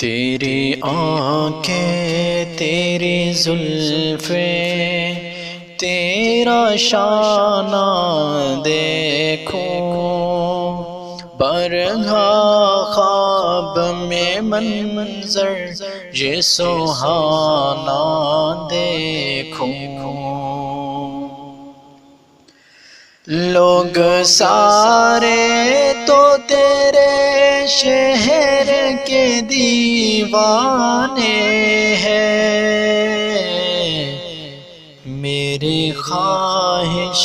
تیری آنکھیں تیری زلفیں تیرا شانہ دیکھوں، برہا خواب میں منظر یہ سہانا دیکھوں۔ لوگ سارے تو تیرے شہر کے دیوانے ہیں، میری خواہش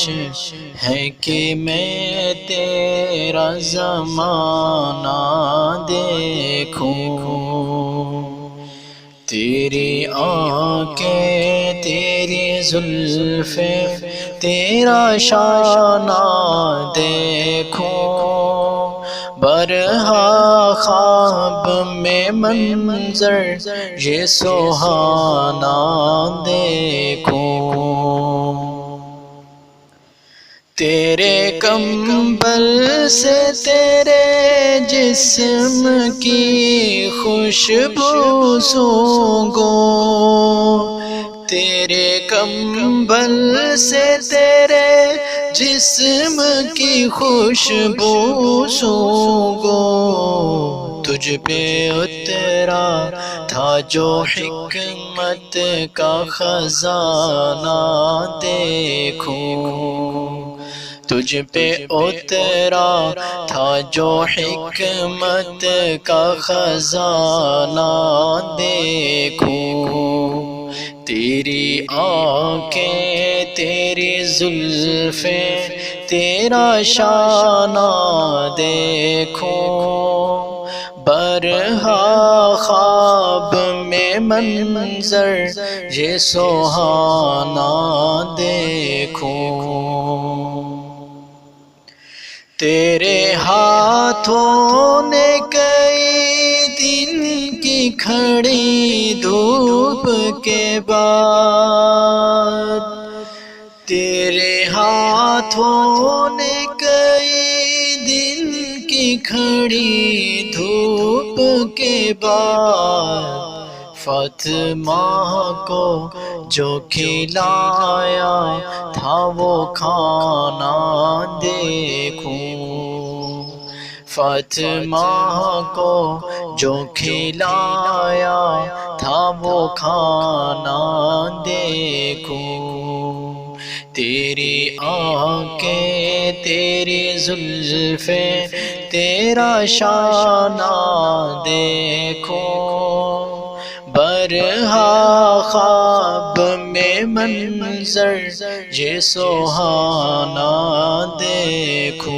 ہے کہ میں تیرا زمانہ دیکھوں۔ تیری آنکھیں تیری زلفیں تیرا شانہ دیکھوں، برہا خواب میں منظر یہ سہانا دیکھوں۔ تیرے کمبل سے تیرے جسم کی خوشبو سونگھوں، تیرے کمبل سے تیرے جسم کی خوشبو سونگھوں۔ تجھ پہ اترا تھا جو حکمت کا خزانہ دیکھوں، تجھ پہ اترا تھا جو حکمت کا خزانہ دیکھوں۔ تیری آنکھیں تیری زلفیں تیرا شانہ دیکھوں، برہا خواب میں منظر یہ سہانا دیکھوں۔ تیرے ہاتھوں نے کئی دن کی کھڑی دھوپ کے بعد، تیرے ہاتھوں نے کئی دن کی کھڑی دھوپ کے بعد، فاطمہ کو جو کھلایا تھا وہ کھانا دیکھوں، فاطمہ کو جو کھلایا تھا وہ کھانا دیکھوں۔ تیری آنکھیں تیری زلفیں تیرا شانہ دیکھوں، برہا خواب میں منظر یہ سہانا دیکھوں۔